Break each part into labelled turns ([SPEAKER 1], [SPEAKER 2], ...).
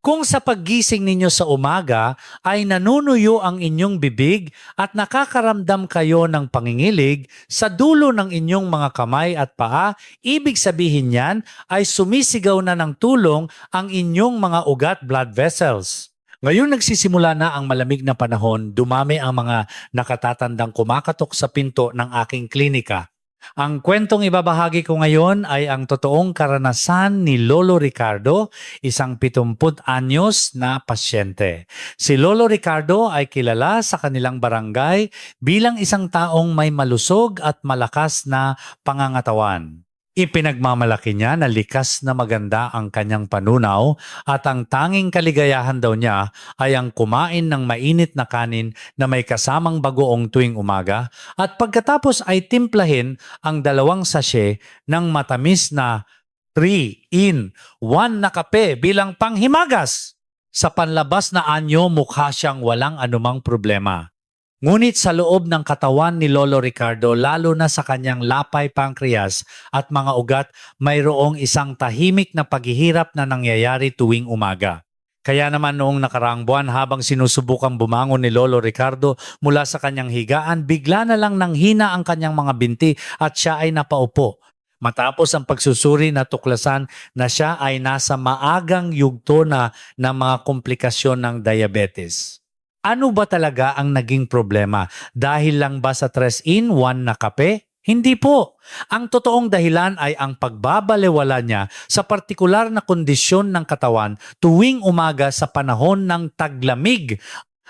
[SPEAKER 1] Kung sa paggising ninyo sa umaga ay nanunuyo ang inyong bibig at nakakaramdam kayo ng pangingilig sa dulo ng inyong mga kamay at paa, ibig sabihin niyan ay sumisigaw na ng tulong ang inyong mga ugat blood vessels. Ngayon nagsisimula na ang malamig na panahon, dumami ang mga nakatatandang kumakatok sa pinto ng aking klinika. Ang kwentong ibabahagi ko ngayon ay ang totoong karanasan ni Lolo Ricardo, isang 70 anyos na pasyente. Si Lolo Ricardo ay kilala sa kanilang barangay bilang isang taong may malusog at malakas na pangangatawan. Ipinagmamalaki niya na likas na maganda ang kanyang panunaw at ang tanging kaligayahan daw niya ay ang kumain ng mainit na kanin na may kasamang bagoong tuwing umaga at pagkatapos ay timplahin ang 2 sachet ng matamis na 3-in-1 na kape bilang panghimagas. Sa panlabas na anyo mukha siyang walang anumang problema. Ngunit sa loob ng katawan ni Lolo Ricardo, lalo na sa kanyang lapay pancreas at mga ugat, mayroong isang tahimik na paghihirap na nangyayari tuwing umaga. Kaya naman noong nakaraang buwan habang sinusubukang bumangon ni Lolo Ricardo mula sa kanyang higaan, bigla na lang nanghina ang kanyang mga binti at siya ay napaupo. Matapos ang pagsusuri na tuklasan na siya ay nasa maagang yugto na ng mga komplikasyon ng diabetes. Ano ba talaga ang naging problema? Dahil lang ba sa 3-in-1 na kape? Hindi po. Ang totoong dahilan ay ang pagbabalewala niya sa partikular na kondisyon ng katawan tuwing umaga sa panahon ng taglamig.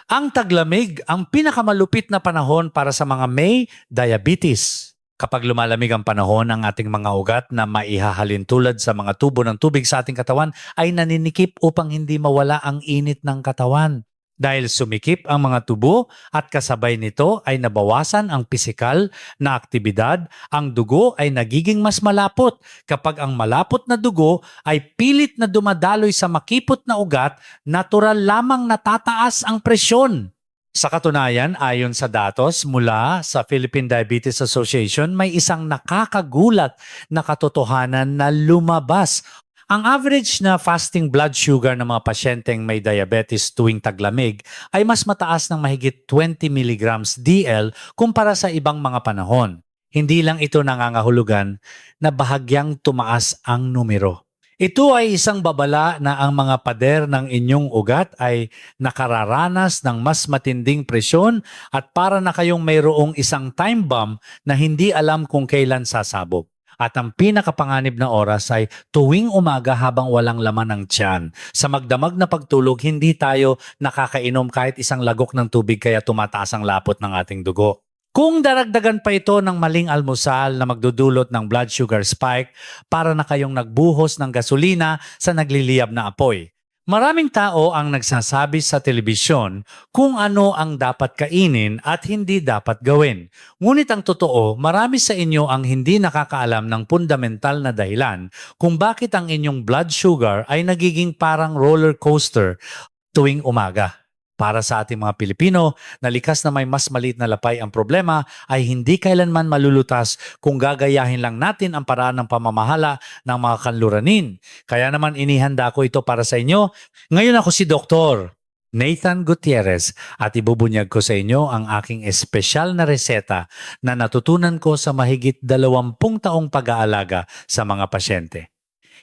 [SPEAKER 1] Ang taglamig ang pinakamalupit na panahon para sa mga may diabetes. Kapag lumalamig ang panahon, ang ating mga ugat na maihahalin tulad sa mga tubo ng tubig sa ating katawan ay naninikip upang hindi mawala ang init ng katawan. Dahil sumikip ang mga tubo at kasabay nito ay nabawasan ang pisikal na aktibidad, ang dugo ay nagiging mas malapot. Kapag ang malapot na dugo ay pilit na dumadaloy sa makipot na ugat, natural lamang natataas ang presyon. Sa katunayan, ayon sa datos mula sa Philippine Diabetes Association, may isang nakakagulat na katotohanan na lumabas. Ang average na fasting blood sugar ng mga pasyenteng may diabetes tuwing taglamig ay mas mataas ng mahigit 20 mg DL kumpara sa ibang mga panahon. Hindi lang ito nangangahulugan na bahagyang tumaas ang numero. Ito ay isang babala na ang mga pader ng inyong ugat ay nakararanas ng mas matinding presyon at para na kayong mayroong isang time bomb na hindi alam kung kailan sasabog. At ang pinakapanganib na oras ay tuwing umaga habang walang laman ng tiyan. Sa magdamag na pagtulog, hindi tayo nakakainom kahit isang lagok ng tubig kaya tumataas ang lapot ng ating dugo. Kung daragdagan pa ito ng maling almusal na magdudulot ng blood sugar spike, para na kayong nagbuhos ng gasolina sa nagliliyab na apoy. Maraming tao ang nagsasabi sa telebisyon kung ano ang dapat kainin at hindi dapat gawin. Ngunit ang totoo, marami sa inyo ang hindi nakakaalam ng fundamental na dahilan kung bakit ang inyong blood sugar ay nagiging parang roller coaster tuwing umaga. Para sa ating mga Pilipino, na likas na may mas maliit na lapay ang problema ay hindi kailanman malulutas kung gagayahin lang natin ang paraan ng pamamahala ng mga kanluranin. Kaya naman inihanda ko ito para sa inyo. Ngayon ako si Dr. Nathan Gutierrez at ibubunyag ko sa inyo ang aking espesyal na reseta na natutunan ko sa mahigit 20 taong pag-aalaga sa mga pasyente.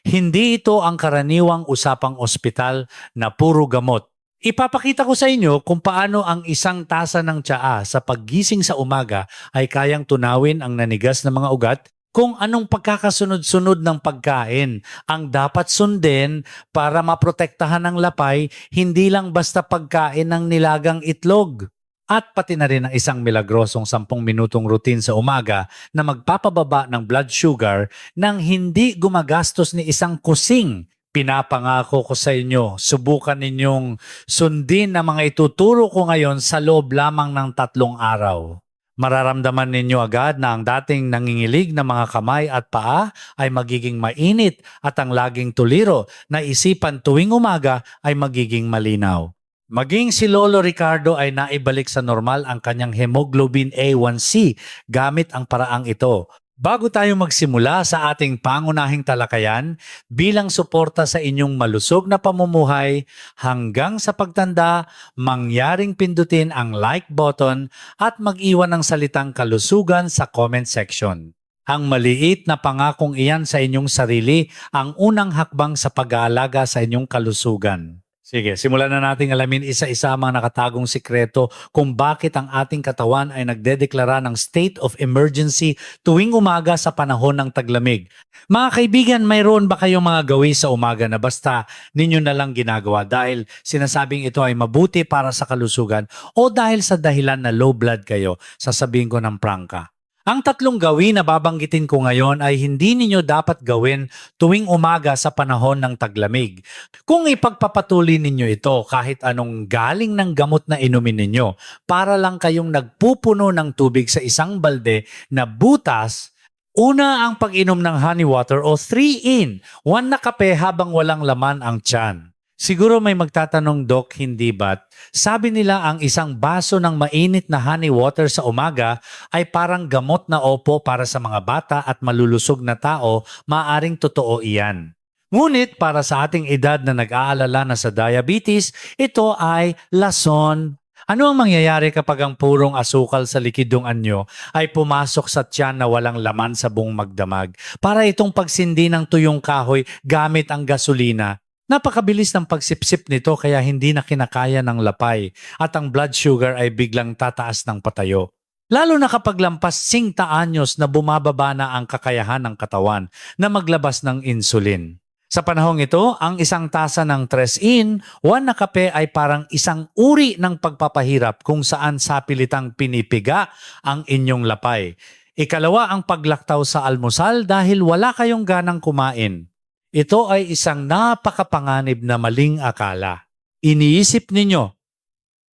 [SPEAKER 1] Hindi ito ang karaniwang usapang ospital na puro gamot. Ipapakita ko sa inyo kung paano ang isang tasa ng tsaa sa paggising sa umaga ay kayang tunawin ang nanigas na mga ugat, kung anong pagkakasunod-sunod ng pagkain ang dapat sundin para maprotektahan ng lapay, hindi lang basta pagkain ng nilagang itlog. At pati na rin ang isang milagrosong 10 minutong routine sa umaga na magpapababa ng blood sugar nang hindi gumagastos ni isang kusing. Pinapangako ko sa inyo, subukan ninyong sundin ang mga ituturo ko ngayon sa loob lamang ng 3 araw. Mararamdaman ninyo agad na ang dating nangingilig na mga kamay at paa ay magiging mainit at ang laging tuliro na isipan tuwing umaga ay magiging malinaw. Maging si Lolo Ricardo ay naibalik sa normal ang kanyang hemoglobin A1C gamit ang paraang ito. Bago tayo magsimula sa ating pangunahing talakayan, bilang suporta sa inyong malusog na pamumuhay hanggang sa pagtanda, mangyaring pindutin ang like button at mag-iwan ng salitang kalusugan sa comment section. Ang maliit na pangakong iyan sa inyong sarili ang unang hakbang sa pag-aalaga sa inyong kalusugan. Sige, simulan na nating alamin isa-isa ang mga nakatagong sikreto kung bakit ang ating katawan ay nagdedeklara ng state of emergency tuwing umaga sa panahon ng taglamig. Mga kaibigan, mayroon ba kayong mga gawi sa umaga na basta ninyo na lang ginagawa dahil sinasabing ito ay mabuti para sa kalusugan o dahil sa dahilan na low blood kayo? Sasabihin ko ng prangka. Ang tatlong gawin na babanggitin ko ngayon ay hindi ninyo dapat gawin tuwing umaga sa panahon ng taglamig. Kung ipagpapatuloy ninyo ito kahit anong galing ng gamot na inumin ninyo, para lang kayong nagpupuno ng tubig sa isang balde na butas, una ang pag-inom ng honey water o 3-in, 1 na kape habang walang laman ang tiyan. Siguro may magtatanong, Doc, hindi ba't? Sabi nila ang isang baso ng mainit na honey water sa umaga ay parang gamot na opo para sa mga bata at malulusog na tao, maaring totoo iyan. Ngunit para sa ating edad na nag-aalala na sa diabetes, ito ay lason. Ano ang mangyayari kapag ang purong asukal sa likidong anyo ay pumasok sa tiyan na walang laman sa buong magdamag? Para itong pagsindi ng tuyong kahoy gamit ang gasolina. Napakabilis ng pagsipsip nito kaya hindi na kinakaya ng lapay at ang blood sugar ay biglang tataas ng patayo. Lalo na kapag lampas 50 anyos na bumababa na ang kakayahan ng katawan na maglabas ng insulin. Sa panahong ito, ang isang tasa ng 3-in, 1 na kape ay parang isang uri ng pagpapahirap kung saan sapilitang pinipiga ang inyong lapay. Ikalawa ang paglaktaw sa almusal dahil wala kayong ganang kumain. Ito ay isang napakapanganib na maling akala. Iniisip ninyo,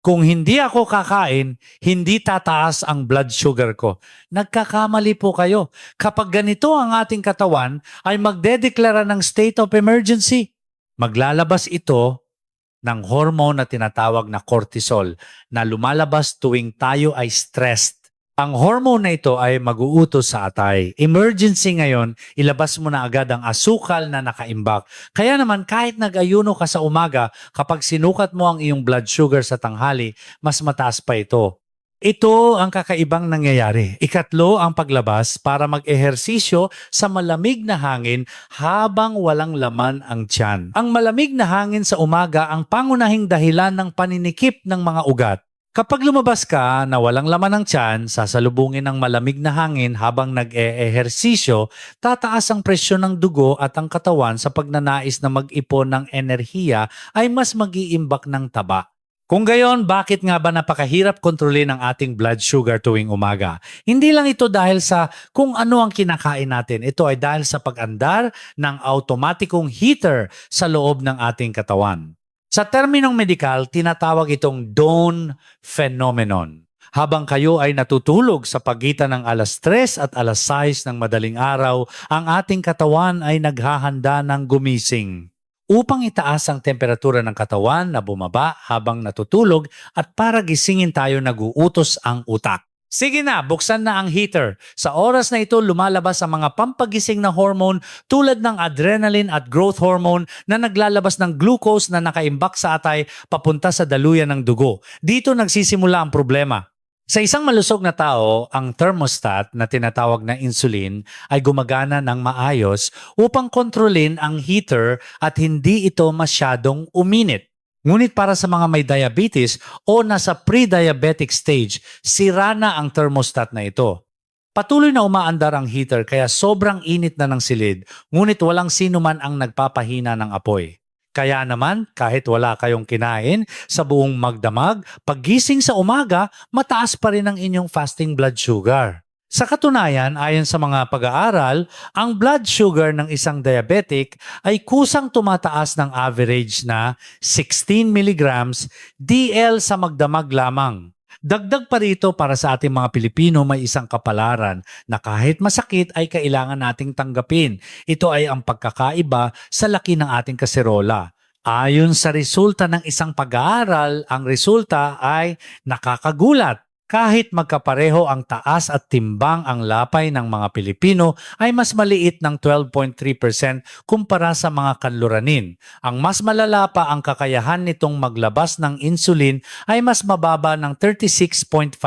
[SPEAKER 1] kung hindi ako kakain, hindi tataas ang blood sugar ko. Nagkakamali po kayo. Kapag ganito ang ating katawan, ay magdedeklara ng state of emergency. Maglalabas ito ng hormone na tinatawag na cortisol na lumalabas tuwing tayo ay stressed. Ang hormone na ito ay mag-uutos sa atay. Emergency ngayon, ilabas mo na agad ang asukal na nakaimbak. Kaya naman kahit nag-ayuno ka sa umaga, kapag sinukat mo ang iyong blood sugar sa tanghali, mas mataas pa ito. Ito ang kakaibang nangyayari. Ikatlo ang paglabas para mag-ehersisyo sa malamig na hangin habang walang laman ang tiyan. Ang malamig na hangin sa umaga ang pangunahing dahilan ng paninikip ng mga ugat. Kapag lumabas ka na walang laman ng tiyan, sasalubungin ng malamig na hangin habang nag-eehersisyo, tataas ang presyon ng dugo at ang katawan sa pagnanais na mag-ipon ng enerhiya ay mas mag-iimbak ng taba. Kung gayon, bakit nga ba napakahirap kontrolin ang ating blood sugar tuwing umaga? Hindi lang ito dahil sa kung ano ang kinakain natin. Ito ay dahil sa pag-andar ng automatikong heater sa loob ng ating katawan. Sa terminong medikal, tinatawag itong dawn phenomenon. Habang kayo ay natutulog sa pagitan ng alas 3 at alas 6 ng madaling araw, ang ating katawan ay naghahanda ng gumising. Upang itaas ang temperatura ng katawan na bumaba habang natutulog at para gisingin tayo nag-uutos ang utak. Sige na, buksan na ang heater. Sa oras na ito, lumalabas ang mga pampagising na hormone tulad ng adrenaline at growth hormone na naglalabas ng glucose na nakaimbak sa atay papunta sa daluyan ng dugo. Dito nagsisimula ang problema. Sa isang malusog na tao, ang thermostat na tinatawag na insulin ay gumagana ng maayos upang kontrolin ang heater at hindi ito masyadong uminit. Ngunit para sa mga may diabetes o nasa pre-diabetic stage, sira na ang thermostat na ito. Patuloy na umaandar ang heater kaya sobrang init na ng silid, ngunit walang sino man ang nagpapahina ng apoy. Kaya naman, kahit wala kayong kinain sa buong magdamag, paggising sa umaga, mataas pa rin ang inyong fasting blood sugar. Sa katunayan, ayon sa mga pag-aaral, ang blood sugar ng isang diabetic ay kusang tumataas ng average na 16 milligrams DL sa magdamag lamang. Dagdag pa rito para sa ating mga Pilipino may isang kapalaran na kahit masakit ay kailangan nating tanggapin. Ito ay ang pagkakaiba sa laki ng ating kaserola. Ayon sa resulta ng isang pag-aaral, ang resulta ay nakakagulat. Kahit magkapareho ang taas at timbang ang lapay ng mga Pilipino ay mas maliit ng 12.3% kumpara sa mga kanluranin. Ang mas malala pa ang kakayahan nitong maglabas ng insulin ay mas mababa ng 36.5%.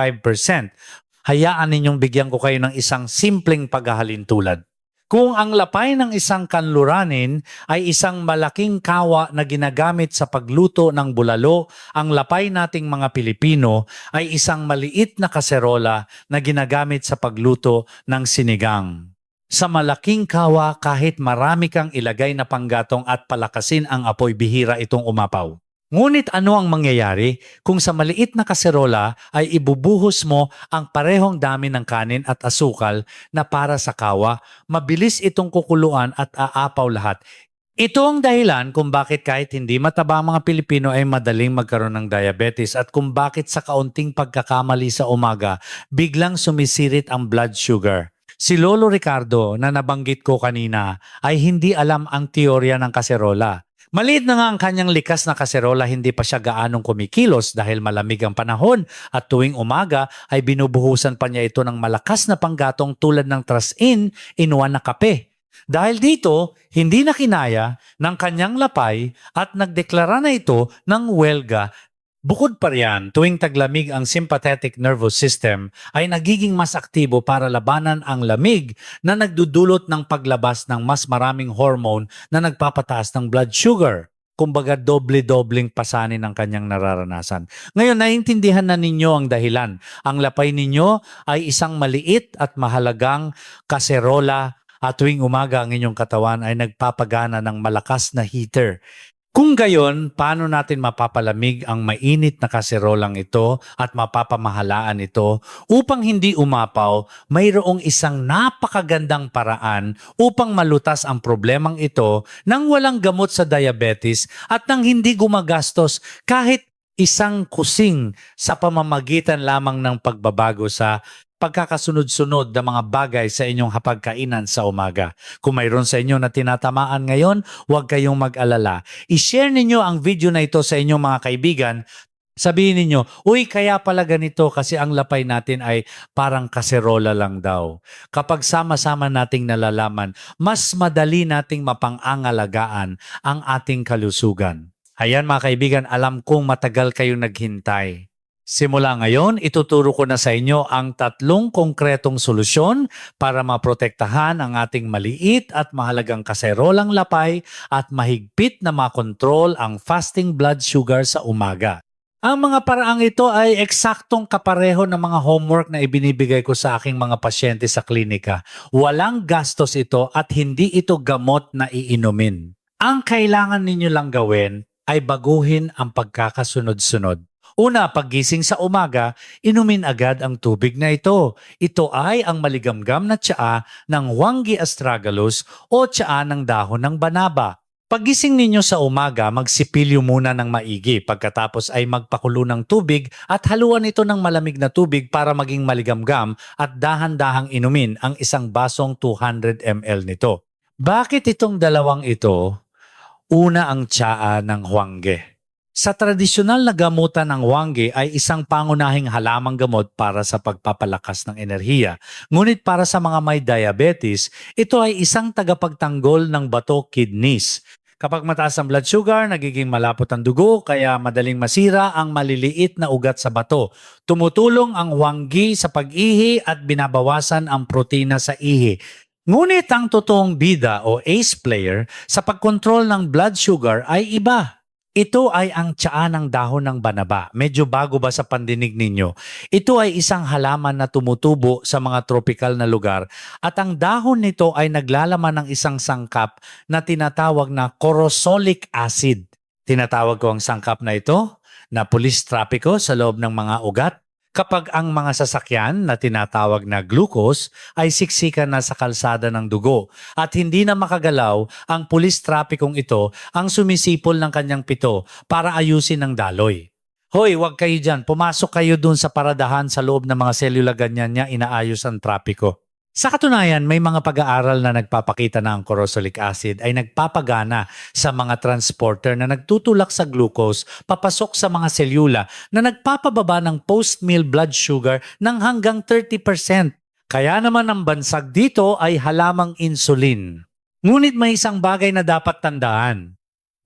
[SPEAKER 1] Hayaan ninyong bigyan ko kayo ng isang simpleng paghahalintulad. Kung ang lapay ng isang kanluranin ay isang malaking kawa na ginagamit sa pagluto ng bulalo, ang lapay nating mga Pilipino ay isang maliit na kaserola na ginagamit sa pagluto ng sinigang. Sa malaking kawa, kahit marami kang ilagay na panggatong at palakasin ang apoy, bihira itong umapaw. Ngunit ano ang mangyayari kung sa maliit na kaserola ay ibubuhos mo ang parehong dami ng kanin at asukal na para sa kawa, mabilis itong kukuluan at aapaw lahat. Ito ang dahilan kung bakit kahit hindi mataba ang mga Pilipino ay madaling magkaroon ng diabetes at kung bakit sa kaunting pagkakamali sa umaga, biglang sumisirit ang blood sugar. Si Lolo Ricardo na nabanggit ko kanina ay hindi alam ang teorya ng kaserola. Maliit na nga ang kanyang likas na kaserola, hindi pa siya gaanong kumikilos dahil malamig ang panahon at tuwing umaga ay binubuhusan pa niya ito ng malakas na panggatong tulad ng trasin in one na kape. Dahil dito, hindi na kinaya ng kanyang lapay at nagdeklara na ito ng welga. Bukod pa riyan, tuwing taglamig ang sympathetic nervous system ay nagiging mas aktibo para labanan ang lamig na nagdudulot ng paglabas ng mas maraming hormone na nagpapataas ng blood sugar. Kumbaga doble-dobling pasanin ang kanyang nararanasan. Ngayon, naiintindihan na ninyo ang dahilan. Ang lapay ninyo ay isang maliit at mahalagang kaserola at tuwing umaga ang inyong katawan ay nagpapagana ng malakas na heater. Kung gayon, paano natin mapapalamig ang mainit na kaserolang ito at mapapamahalaan ito upang hindi umapaw? Mayroong isang napakagandang paraan upang malutas ang problemang ito nang walang gamot sa diabetes at nang hindi gumagastos kahit isang kusing sa pamamagitan lamang ng pagbabago sa pagkakasunod-sunod na mga bagay sa inyong hapagkainan sa umaga. Kung mayroon sa inyo na tinatamaan ngayon, huwag kayong mag-alala. I-share ninyo ang video na ito sa inyong mga kaibigan. Sabihin ninyo, uy, kaya pala ganito kasi ang lapay natin ay parang kaserola lang daw. Kapag sama-sama nating nalalaman, mas madali nating mapang-angalagaan ang ating kalusugan. Ayan mga kaibigan, alam kong matagal kayong naghintay. Simula ngayon, ituturo ko na sa inyo ang 3 konkretong solusyon para maprotektahan ang ating maliit at mahalagang kaserolang lapay at mahigpit na makontrol ang fasting blood sugar sa umaga. Ang mga paraang ito ay eksaktong kapareho ng mga homework na ibinibigay ko sa aking mga pasyente sa klinika. Walang gastos ito at hindi ito gamot na iinumin. Ang kailangan ninyo lang gawin ay baguhin ang pagkakasunod-sunod. Una, paggising sa umaga, inumin agad ang tubig na ito. Ito ay ang maligamgam na tsaa ng Huanggi astragalus o tsaa ng dahon ng banaba. Paggising ninyo sa umaga, magsipilyo muna ng maigi. Pagkatapos ay magpakulo ng tubig at haluan ito ng malamig na tubig para maging maligamgam at dahan-dahang inumin ang isang basong 200 ml nito. Bakit itong dalawang ito? Una, ang tsaa ng Huanggi. Sa tradisyonal na gamutan ng Huanggi ay isang pangunahing halamang gamot para sa pagpapalakas ng enerhiya. Ngunit para sa mga may diabetes, ito ay isang tagapagtanggol ng bato kidneys. Kapag mataas ang blood sugar, nagiging malapot ang dugo kaya madaling masira ang maliliit na ugat sa bato. Tumutulong ang Huanggi sa pag-ihi at binabawasan ang protina sa ihi. Ngunit ang totoong bida o ace player sa pagkontrol ng blood sugar ay iba. Ito ay ang tsaa ng dahon ng banaba. Medyo bago ba sa pandinig ninyo? Ito ay isang halaman na tumutubo sa mga tropikal na lugar at ang dahon nito ay naglalaman ng isang sangkap na tinatawag na corosolic acid. Tinatawag ko ang sangkap na ito na pulis trapiko sa loob ng mga ugat. Kapag ang mga sasakyan na tinatawag na glucose ay siksikan na sa kalsada ng dugo at hindi na makagalaw, ang pulis trapikong ito ang sumisipol ng kanyang pito para ayusin ang daloy. Hoy, wag kayo dyan. Pumasok kayo dun sa paradahan sa loob ng mga selula ganyan niya inaayos ang trapiko. Sa katunayan, may mga pag-aaral na nagpapakita na ang corosolic acid ay nagpapagana sa mga transporter na nagtutulak sa glucose papasok sa mga selula na nagpapababa ng post-meal blood sugar ng hanggang 30%. Kaya naman ang bansag dito ay halamang insulin. Ngunit may isang bagay na dapat tandaan.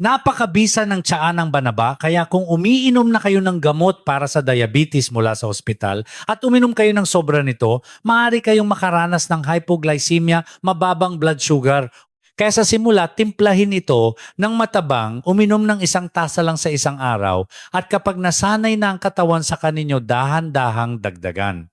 [SPEAKER 1] Napakabisa ng tiyan ng banaba kaya kung umiinom na kayo ng gamot para sa diabetes mula sa ospital at uminom kayo ng sobra nito, maaari kayong makaranas ng hypoglycemia, mababang blood sugar. Kaya sa simula, timplahin ito ng matabang, uminom ng isang tasa lang sa isang araw at kapag nasanay na ang katawan sa kaninyo, dahan-dahang dagdagan.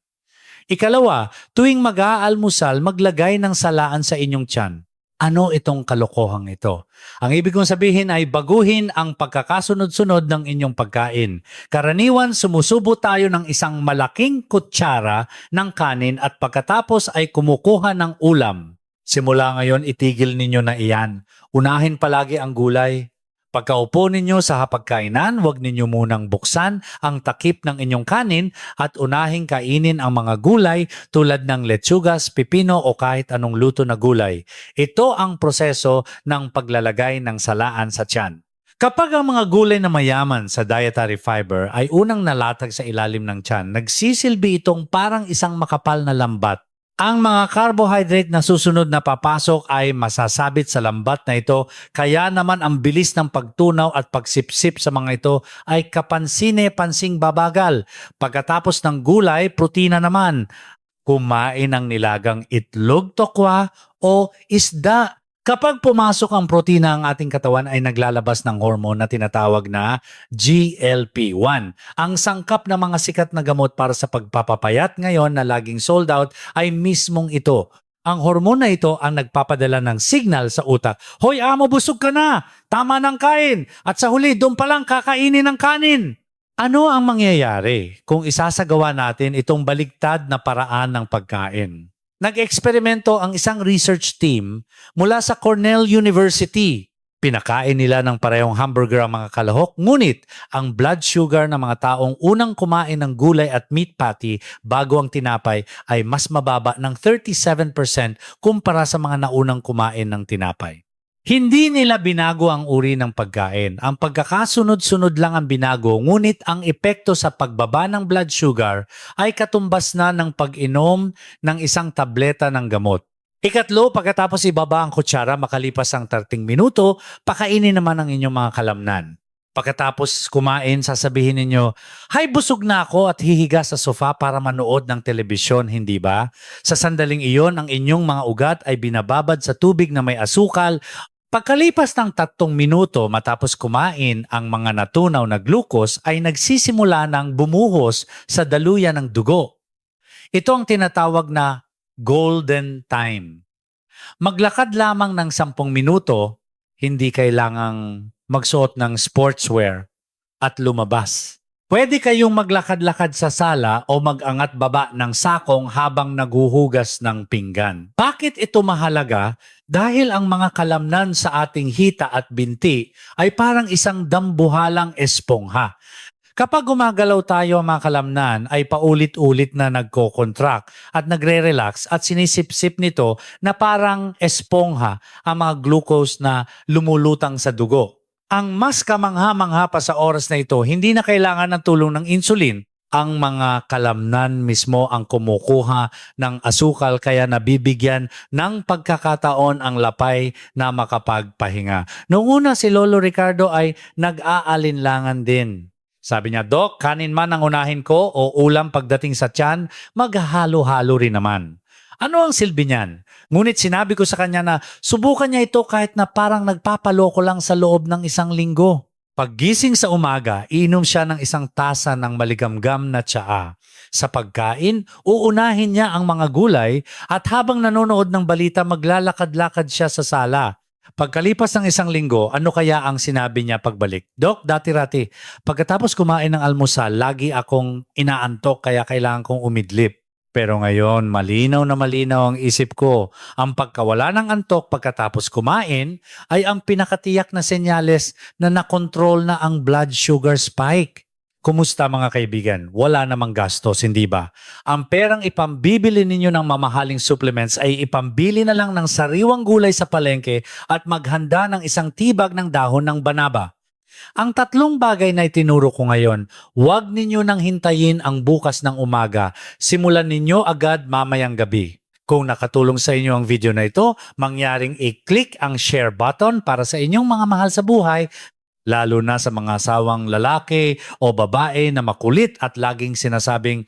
[SPEAKER 1] Ikalawa, tuwing mag-aalmusal, maglagay ng salaan sa inyong tiyan. Ano itong kalokohang ito? Ang ibig kong sabihin ay baguhin ang pagkakasunod-sunod ng inyong pagkain. Karaniwan, sumusubo tayo ng isang malaking kutsara ng kanin at pagkatapos ay kumukuha ng ulam. Simula ngayon, itigil ninyo na iyan. Unahin palagi ang gulay. Pagkaupo ninyo sa hapagkainan, huwag ninyo munang buksan ang takip ng inyong kanin at unahing kainin ang mga gulay tulad ng letsugas, pipino o kahit anong luto na gulay. Ito ang proseso ng paglalagay ng salaan sa tiyan. Kapag ang mga gulay na mayaman sa dietary fiber ay unang nalatag sa ilalim ng tiyan, nagsisilbi itong parang isang makapal na lambat. Ang mga carbohydrate na susunod na papasok ay masasabit sa lambat na ito, kaya naman ang bilis ng pagtunaw at pagsipsip sa mga ito ay kapansine-pansing babagal. Pagkatapos ng gulay, protina naman. Kumain ng nilagang itlog, tokwa o isda. Kapag pumasok ang protina ang ating katawan ay naglalabas ng hormone na tinatawag na GLP-1. Ang sangkap na mga sikat na gamot para sa pagpapapayat ngayon na laging sold out ay mismong ito. Ang hormone na ito ang nagpapadala ng signal sa utak. Hoy amo, busog ka na! Tama ng kain! At sa huli, doon pa lang kakainin ng kanin! Ano ang mangyayari kung isasagawa natin itong baligtad na paraan ng pagkain? Nag-eksperimento ang isang research team mula sa Cornell University. Pinakain nila ng parehong hamburger ang mga kalahok, ngunit ang blood sugar ng mga taong unang kumain ng gulay at meat patty bago ang tinapay ay mas mababa ng 37% kumpara sa mga naunang kumain ng tinapay. Hindi nila binago ang uri ng pagkain. Ang pagkakasunod-sunod lang ang binago, ngunit ang epekto sa pagbaba ng blood sugar ay katumbas na ng pag-inom ng isang tableta ng gamot. Ikatlo, pagkatapos ibaba ang kutsara makalipas ang 30 minuto, pakainin naman ang inyong mga kalamnan. Pagkatapos kumain, sasabihin ninyo, "Hay, busog na ako," at hihiga sa sofa para manood ng telebisyon, hindi ba? Sa sandaling iyon, ang inyong mga ugat ay binababad sa tubig na may asukal. Pagkalipas ng 3 minuto matapos kumain, ang mga natunaw na glucose ay nagsisimula ng bumuhos sa daluyan ng dugo. Ito ang tinatawag na golden time. Maglakad lamang ng 10 minuto, hindi kailangang magsuot ng sportswear at lumabas. Pwede kayong maglakad-lakad sa sala o mag-angat baba ng sakong habang naguhugas ng pinggan. Bakit ito mahalaga? Dahil ang mga kalamnan sa ating hita at binti ay parang isang dambuhalang espongha. Kapag gumagalaw tayo mga kalamnan ay paulit-ulit na nagko-contract at nagre-relax at sinisip-sip nito na parang espongha ang mga glucose na lumulutang sa dugo. Ang mas kamangha-mangha pa sa oras na ito, hindi na kailangan ng tulong ng insulin. Ang mga kalamnan mismo ang kumukuha ng asukal kaya nabibigyan ng pagkakataon ang lapay na makapagpahinga. Noong una si Lolo Ricardo ay nag-aalinlangan din. Sabi niya, "Dok, kanin man ang unahin ko o ulam pagdating sa tiyan, maghahalo-halo rin naman." Ano ang silbi niyan? Ngunit sinabi ko sa kanya na subukan niya ito kahit na parang nagpapaloko lang sa loob ng 1 linggo. Paggising sa umaga, iinom siya ng 1 tasa ng maligamgam na tsaa. Sa pagkain, uunahin niya ang mga gulay at habang nanonood ng balita, maglalakad-lakad siya sa sala. Pagkalipas ng 1 linggo, ano kaya ang sinabi niya pagbalik? "Dok, dati-rati, pagkatapos kumain ng almusal, lagi akong inaantok kaya kailangan kong umidlip. Pero ngayon, malinaw na malinaw ang isip ko. Ang pagkawala ng antok pagkatapos kumain ay ang pinakatiyak na senyales na nakontrol na ang blood sugar spike." Kumusta mga kaibigan? Wala namang gastos, hindi ba? Ang perang ipambibili ninyo ng mamahaling supplements ay ipambili na lang ng sariwang gulay sa palengke at maghanda ng isang tibag ng dahon ng banaba. Ang tatlong bagay na itinuro ko ngayon, huwag ninyo nang hintayin ang bukas ng umaga. Simulan ninyo agad mamayang gabi. Kung nakatulong sa inyo ang video na ito, mangyaring i-click ang share button para sa inyong mga mahal sa buhay, lalo na sa mga asawang lalaki o babae na makulit at laging sinasabing,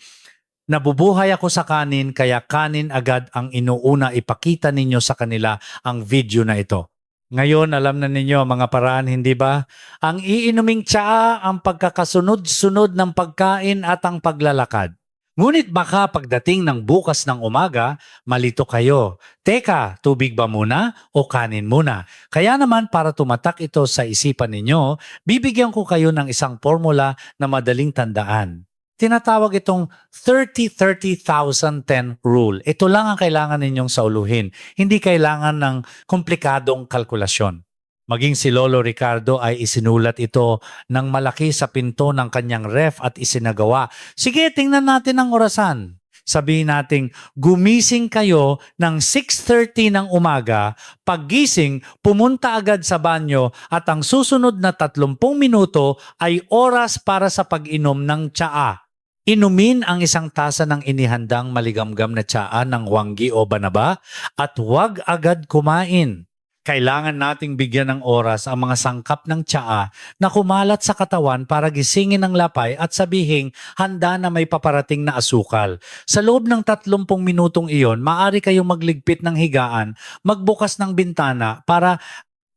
[SPEAKER 1] nabubuhay ako sa kanin kaya kanin agad ang inuuna ipakita ninyo sa kanila ang video na ito. Ngayon, alam na ninyo mga paraan, hindi ba? Ang iinuming tsaa, ang pagkakasunod-sunod ng pagkain at ang paglalakad. Ngunit baka pagdating ng bukas ng umaga, malito kayo. Teka, tubig ba muna o kanin muna? Kaya naman para tumatak ito sa isipan ninyo, bibigyan ko kayo ng isang formula na madaling tandaan. Tinatawag itong 30-30-10 rule. Ito lang ang kailangan ninyong sauluhin. Hindi kailangan ng komplikadong kalkulasyon. Maging si Lolo Ricardo ay isinulat ito ng malaki sa pinto ng kanyang ref at isinagawa. Sige, tingnan natin ang orasan. Sabihin nating gumising kayo ng 6:30 ng umaga, paggising, pumunta agad sa banyo at ang susunod na 30 minuto ay oras para sa pag-inom ng tsaa. Inumin ang isang tasa ng inihandang maligamgam na tsaa ng wanggi o banaba at huwag agad kumain. Kailangan nating bigyan ng oras ang mga sangkap ng tsaa na kumalat sa katawan para gisingin ang lapay at sabihing handa na may paparating na asukal. Sa loob ng 30 minutong iyon, maaari kayong magligpit ng higaan, magbukas ng bintana para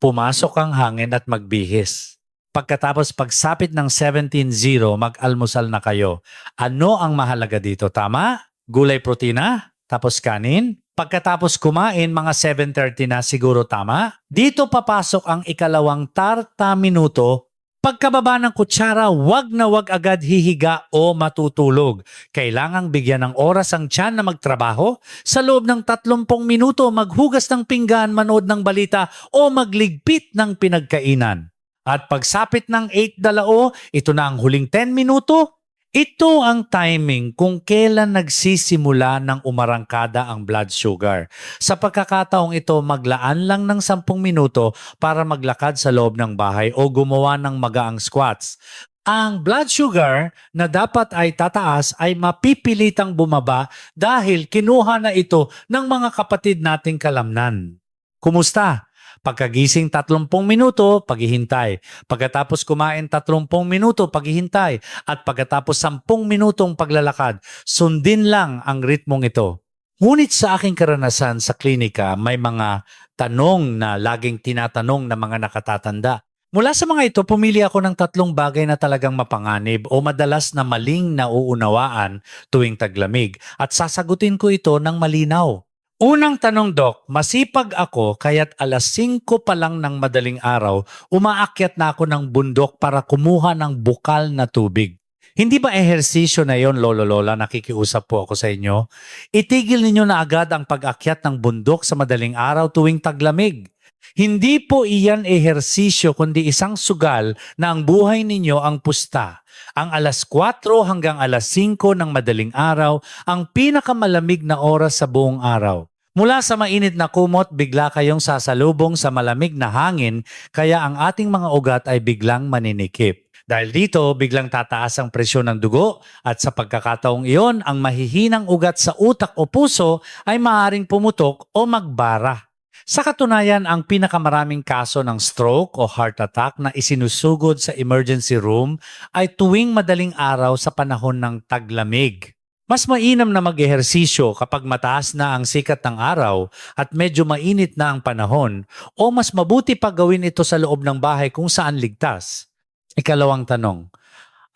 [SPEAKER 1] pumasok ang hangin at magbihis. Pagkatapos pagsapit ng 17:00, mag-almusal na kayo. Ano ang mahalaga dito? Tama? Gulay protina? Tapos kanin? Pagkatapos kumain, mga 7:30 na, siguro tama? Dito papasok ang ikalawang 30 minuto. Pagkababa ng kutsara, wag na wag agad hihiga o matutulog. Kailangang bigyan ng oras ang tiyan na magtrabaho. Sa loob ng 30 minuto, maghugas ng pinggan, manood ng balita o magligpit ng pinagkainan. At pagsapit ng 8:00, ito na ang huling 10 minuto. Ito ang timing kung kailan nagsisimula ng umarangkada ang blood sugar. Sa pagkakataong ito, maglaan lang ng 10 minuto para maglakad sa loob ng bahay o gumawa ng magaang squats. Ang blood sugar na dapat ay tataas ay mapipilitang bumaba dahil kinuha na ito ng mga kapatid nating kalamnan. Kumusta? Pagkagising 30 minuto, paghihintay. Pagkatapos kumain 30 minuto, paghihintay. At pagkatapos 10 minutong paglalakad, sundin lang ang ritmong ito. Ngunit sa aking karanasan sa klinika, may mga tanong na laging tinatanong ng mga nakatatanda. Mula sa mga ito, pumili ako ng 3 bagay na talagang mapanganib o madalas na maling nauunawaan tuwing taglamig at sasagutin ko ito ng malinaw. Unang tanong, Doc, masipag ako kaya't 5:00 pa lang ng madaling araw, umaakyat na ako ng bundok para kumuha ng bukal na tubig. Hindi ba ehersisyo na yon, Lolo Lola? Nakikiusap po ako sa inyo. Itigil ninyo na agad ang pag-akyat ng bundok sa madaling araw tuwing taglamig. Hindi po iyan ehersisyo kundi isang sugal na ang buhay ninyo ang pusta. Ang 4:00 hanggang 5:00 ng madaling araw ang pinakamalamig na oras sa buong araw. Mula sa mainit na kumot, bigla kayong sasalubong sa malamig na hangin kaya ang ating mga ugat ay biglang maninikip. Dahil dito, biglang tataas ang presyon ng dugo at sa pagkakataong iyon, ang mahihinang ugat sa utak o puso ay maaaring pumutok o magbara. Sa katunayan, ang pinakamaraming kaso ng stroke o heart attack na isinusugod sa emergency room ay tuwing madaling araw sa panahon ng taglamig. Mas mainam na mag-ehersisyo kapag mataas na ang sikat ng araw at medyo mainit na ang panahon o mas mabuti pa gawin ito sa loob ng bahay kung saan ligtas. Ikalawang tanong,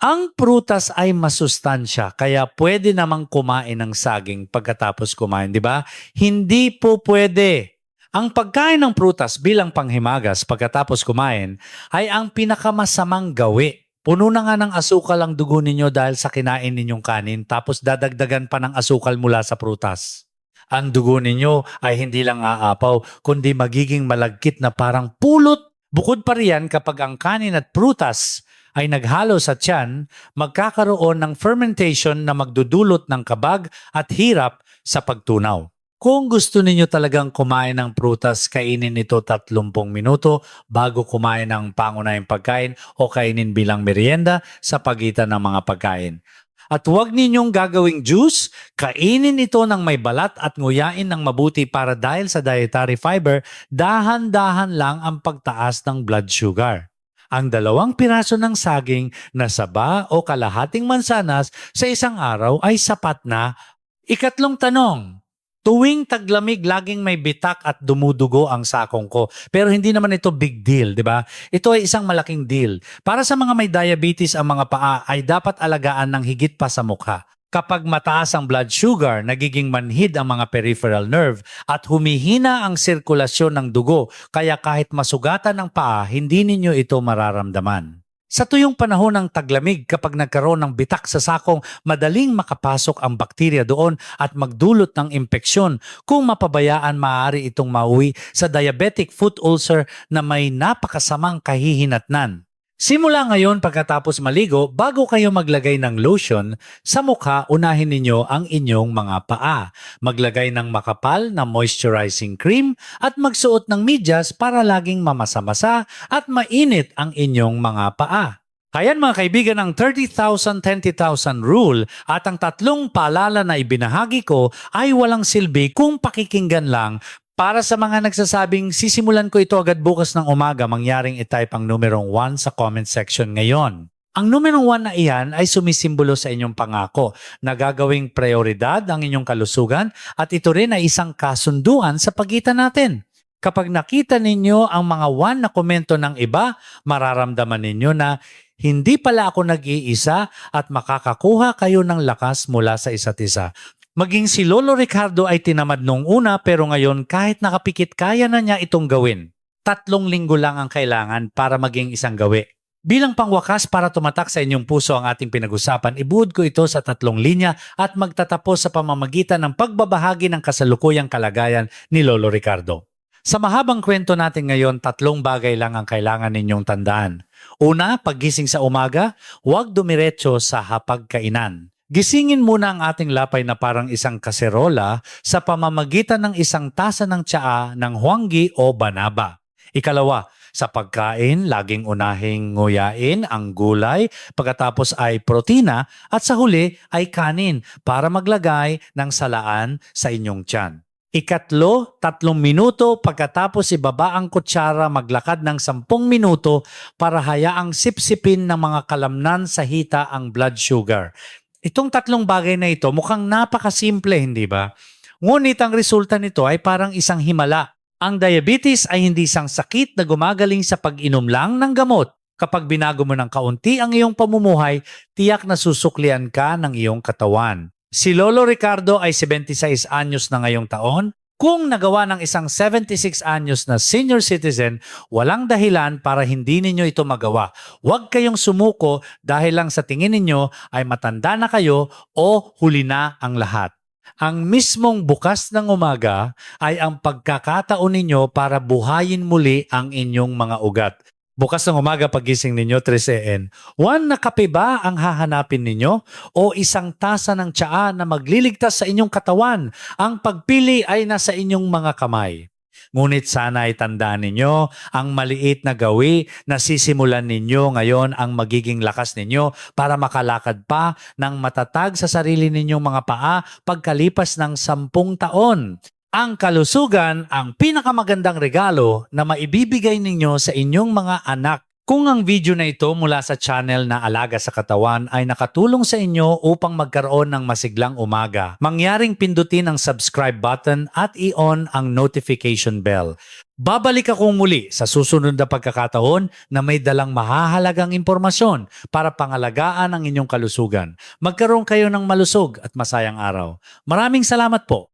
[SPEAKER 1] ang prutas ay masustansya kaya pwede namang kumain ng saging pagkatapos kumain, di ba? Hindi po pwede. Ang pagkain ng prutas bilang panghimagas pagkatapos kumain ay ang pinakamasamang gawi. Puno na nga ng asukal ang dugo ninyo dahil sa kinain ninyong kanin tapos dadagdagan pa ng asukal mula sa prutas. Ang dugo ninyo ay hindi lang aapaw kundi magiging malagkit na parang pulot. Bukod pa riyan kapag ang kanin at prutas ay naghalo sa tiyan, magkakaroon ng fermentation na magdudulot ng kabag at hirap sa pagtunaw. Kung gusto ninyo talagang kumain ng prutas, kainin ito 30 minuto bago kumain ng pangunahing pagkain o kainin bilang merienda sa pagitan ng mga pagkain. At huwag ninyong gagawing juice, kainin ito ng may balat at nguyain ng mabuti para dahil sa dietary fiber, dahan-dahan lang ang pagtaas ng blood sugar. Ang 2 piraso ng saging na saba o kalahating mansanas sa isang araw ay sapat na. Ikatlong tanong, tuwing taglamig laging may bitak at dumudugo ang sakong ko. Pero hindi naman ito big deal, di ba? Ito ay isang malaking deal. Para sa mga may diabetes ang mga paa ay dapat alagaan ng higit pa sa mukha. Kapag mataas ang blood sugar, nagiging manhid ang mga peripheral nerve at humihina ang sirkulasyon ng dugo. Kaya kahit masugatan ng paa, hindi ninyo ito mararamdaman. Sa tuyong panahon ng taglamig, kapag nagkaroon ng bitak sa sakong, madaling makapasok ang bakterya doon at magdulot ng impeksyon. Kung mapabayaan, maaari itong mauwi sa diabetic foot ulcer na may napakasamang kahihinatnan. Simula ngayon pagkatapos maligo, bago kayo maglagay ng lotion, sa mukha unahin ninyo ang inyong mga paa. Maglagay ng makapal na moisturizing cream at magsuot ng medyas para laging mamasa-masa at mainit ang inyong mga paa. Kayan mga kaibigan, ang 30,000, 20,000 rule at ang 3 paalala na ibinahagi ko ay walang silbi kung pakikinggan lang. Para sa mga nagsasabing sisimulan ko ito agad bukas ng umaga, mangyaring itype ang numerong 1 sa comment section ngayon. Ang numerong 1 na iyan ay sumisimbolo sa inyong pangako na gagawing prioridad ang inyong kalusugan at ito rin ay isang kasunduan sa pagitan natin. Kapag nakita ninyo ang mga 1 na komento ng iba, mararamdaman ninyo na hindi pala ako nag-iisa at makakakuha kayo ng lakas mula sa isa't isa. Maging si Lolo Ricardo ay tinamad nung una pero ngayon kahit nakapikit kaya na niya itong gawin. 3 linggo lang ang kailangan para maging isang gawi. Bilang pangwakas para tumatak sa inyong puso ang ating pinag-usapan, ibuhod ko ito sa 3 linya at magtatapos sa pamamagitan ng pagbabahagi ng kasalukuyang kalagayan ni Lolo Ricardo. Sa mahabang kwento natin ngayon, 3 bagay lang ang kailangan ninyong tandaan. Una, paggising sa umaga, huwag dumiretso sa hapagkainan. Gisingin muna ang ating lapay na parang isang kaserola sa pamamagitan ng isang tasa ng tsaa ng huanggi o banaba. Ikalawa, sa pagkain, laging unahing nguyain ang gulay, pagkatapos ay protina at sa huli ay kanin para maglagay ng salaan sa inyong tiyan. Ikatlo, 3 minuto pagkatapos ibaba ang kutsara, maglakad ng 10 minuto para hayaang sipsipin ng mga kalamnan sa hita ang blood sugar. Itong 3 bagay na ito mukhang napakasimple, hindi ba? Ngunit ang resulta nito ay parang isang himala. Ang diabetes ay hindi isang sakit na gumagaling sa pag-inom lang ng gamot. Kapag binago mo ng kaunti ang iyong pamumuhay, tiyak na susuklian ka ng iyong katawan. Si Lolo Ricardo ay 76 anyos na ngayong taon. Kung nagawa ng isang 76 anyos na senior citizen, walang dahilan para hindi ninyo ito magawa. Huwag kayong sumuko dahil lang sa tingin ninyo ay matanda na kayo o huli na ang lahat. Ang mismong bukas ng umaga ay ang pagkakataon ninyo para buhayin muli ang inyong mga ugat. Bukas ng umaga pagising ninyo, 3 a.m. 1 na kape ba ang hahanapin ninyo o isang tasa ng tsaa na magliligtas sa inyong katawan? Ang pagpili ay nasa inyong mga kamay. Ngunit sana ay tandaan ninyo, ang maliit na gawi na sisimulan ninyo ngayon ang magiging lakas ninyo para makalakad pa ng matatag sa sarili ninyong mga paa pagkalipas ng 10 taon. Ang kalusugan ang pinakamagandang regalo na maibibigay ninyo sa inyong mga anak. Kung ang video na ito mula sa channel na Alaga sa Katawan ay nakatulong sa inyo upang magkaroon ng masiglang umaga, mangyaring pindutin ang subscribe button at i-on ang notification bell. Babalik ako muli sa susunod na pagkakataon na may dalang mahahalagang impormasyon para pangalagaan ang inyong kalusugan. Magkaroon kayo ng malusog at masayang araw. Maraming salamat po.